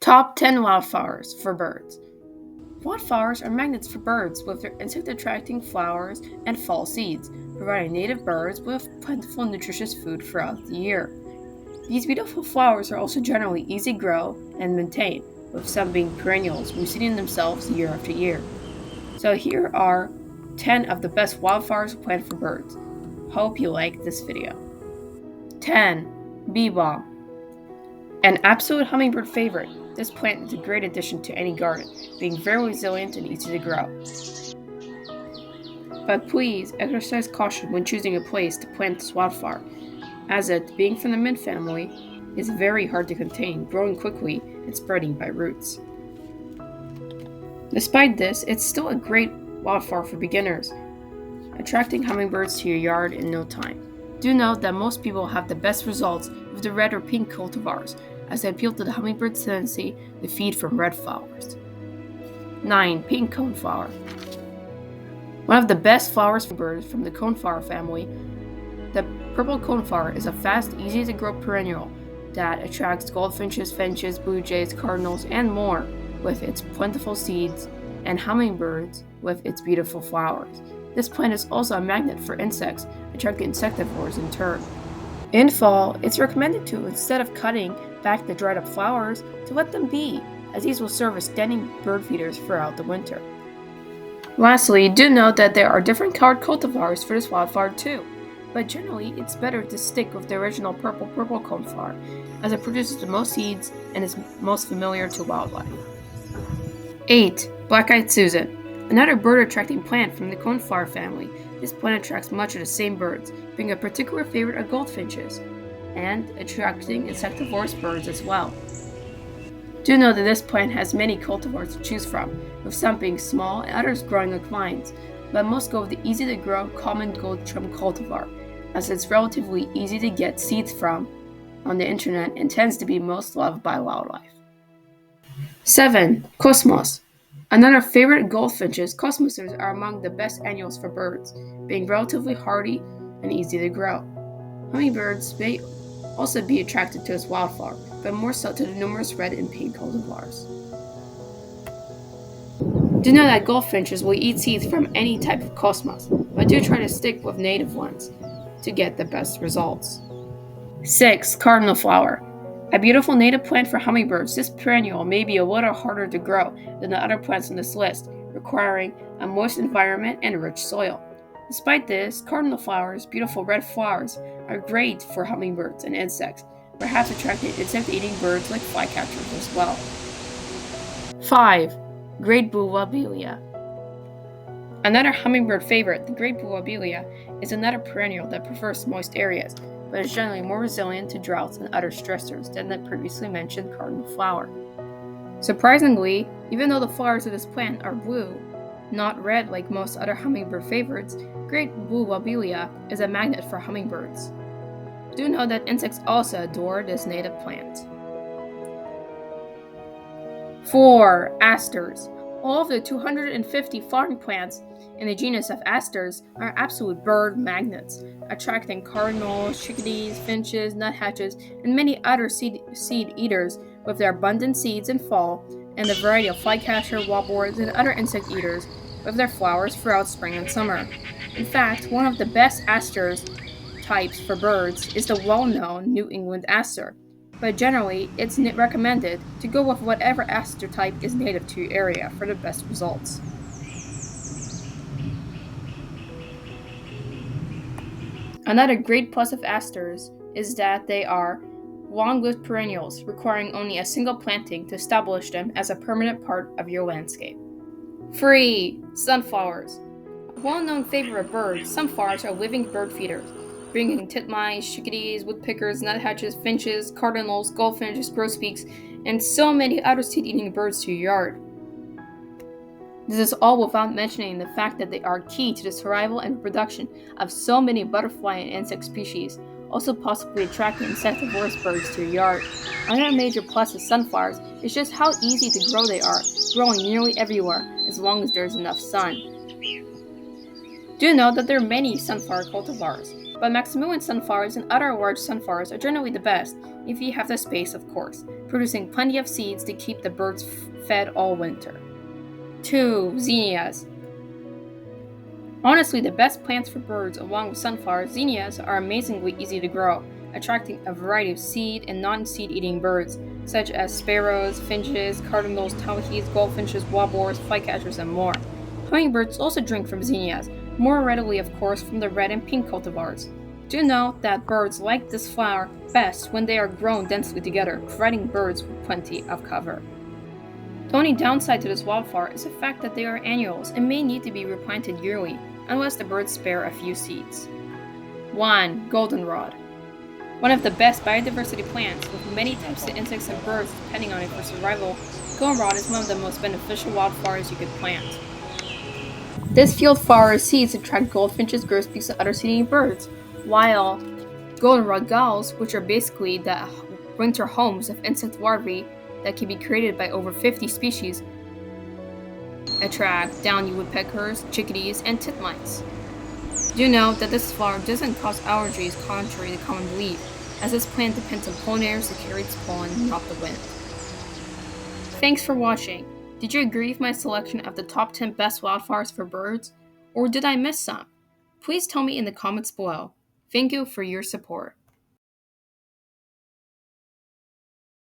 Top 10 wildflowers for birds. Wildflowers are magnets for birds with their insect-attracting flowers and fall seeds, providing native birds with plentiful nutritious food throughout the year. These beautiful flowers are also generally easy to grow and maintain, with some being perennials, reseeding themselves year after year. So here are 10 of the best wildflowers to plant for birds. Hope you like this video. 10. Bee balm. An absolute hummingbird favorite, this plant is a great addition to any garden, being very resilient and easy to grow. But please exercise caution when choosing a place to plant this wildflower, as it, being from the mint family, is very hard to contain, growing quickly and spreading by roots. Despite this, it's still a great wildflower for beginners, attracting hummingbirds to your yard in no time. Do note that most people have the best results with the red or pink cultivars, as they appeal to the hummingbird's tendency to feed from red flowers. 9. Pink coneflower. One of the best flowers for birds from the coneflower family, the purple coneflower is a fast, easy-to-grow perennial that attracts goldfinches, finches, blue jays, cardinals, and more with its plentiful seeds, and hummingbirds with its beautiful flowers. This plant is also a magnet for insects, attracting insectivores in turn. In fall, it's recommended to, instead of cutting back the dried up flowers, to let them be, as these will serve as standing bird feeders throughout the winter. Lastly, do note that there are different colored cultivars for this wildflower too, but generally it's better to stick with the original purple coneflower, as it produces the most seeds and is most familiar to wildlife. 8. Black-eyed Susan. Another bird-attracting plant from the coneflower family, this plant attracts much of the same birds, being a particular favorite of goldfinches, and attracting insectivorous birds as well. Do know that this plant has many cultivars to choose from, with some being small and others growing like vines, but most go with the easy-to-grow common gold trim cultivar, as it's relatively easy to get seeds from on the internet and tends to be most loved by wildlife. 7. Cosmos. Another favorite of goldfinches, cosmoses are among the best annuals for birds, being relatively hardy and easy to grow. Hummingbirds may also be attracted to this wildflower, but more so to the numerous red and pink cultivars. Do know that goldfinches will eat seeds from any type of cosmos, but do try to stick with native ones to get the best results. 6. Cardinal flower. A beautiful native plant for hummingbirds, this perennial may be a little harder to grow than the other plants on this list, requiring a moist environment and rich soil. Despite this, cardinal flowers, beautiful red flowers, are great for hummingbirds and insects, perhaps attracting insect-eating birds like flycatchers as well. 5. Great blue lobelia. Another hummingbird favorite, the great blue lobelia, is another perennial that prefers moist areas, but is generally more resilient to droughts and other stressors than the previously mentioned cardinal flower. Surprisingly, even though the flowers of this plant are blue, not red like most other hummingbird favorites, great blue lobelia is a magnet for hummingbirds. Do know that insects also adore this native plant. 4. Asters. All of the 250 flowering plants in the genus of asters are absolute bird magnets, attracting cardinals, chickadees, finches, nuthatches, and many other seed eaters with their abundant seeds in fall, and the variety of flycatcher, warblers, and other insect eaters with their flowers throughout spring and summer. In fact, one of the best asters types for birds is the well-known New England aster, but generally it's recommended to go with whatever aster type is native to your area for the best results. Another great plus of asters is that they are long-lived perennials, requiring only a single planting to establish them as a permanent part of your landscape. 3. Sunflowers. A well-known favorite of birds, sunflowers are living bird feeders, bringing titmice, chickadees, woodpeckers, nuthatches, finches, cardinals, goldfinches, grosbeaks, and so many other seed-eating birds to your yard. This is all without mentioning the fact that they are key to the survival and reproduction of so many butterfly and insect species, also possibly attracting insectivorous birds to your yard. Another major plus of sunflowers is just how easy to grow they are, growing nearly everywhere as long as there's enough sun. Do know that there are many sunflower cultivars, but Maximilian sunflowers and other large sunflowers are generally the best, if you have the space, of course, producing plenty of seeds to keep the birds fed all winter. 2. Zinnias. Honestly, the best plants for birds, along with sunflowers, zinnias are amazingly easy to grow, attracting a variety of seed and non-seed eating birds, such as sparrows, finches, cardinals, towhees, goldfinches, warblers, flycatchers, and more. Hummingbirds also drink from zinnias, more readily, of course, from the red and pink cultivars. Do note that birds like this flower best when they are grown densely together, providing birds with plenty of cover. The only downside to this wildflower is the fact that they are annuals and may need to be replanted yearly, unless the birds spare a few seeds. 1. Goldenrod. One of the best biodiversity plants, with many types of insects and birds depending on it for survival, goldenrod is one of the most beneficial wildflowers you could plant. This field flower's seeds attract goldfinches, grosbeaks, and other seed-eating birds, while goldenrod galls, which are basically the winter homes of insect larvae that can be created by over 50 species, attract downy woodpeckers, chickadees, and titmice. Do note that this flower doesn't cause allergies contrary to common belief, as this plant depends on pollinators to carry its pollen, not the wind. Thanks for watching. Did you agree with my selection of the top 10 best wildflowers for birds? Or did I miss some? Please tell me in the comments below. Thank you for your support.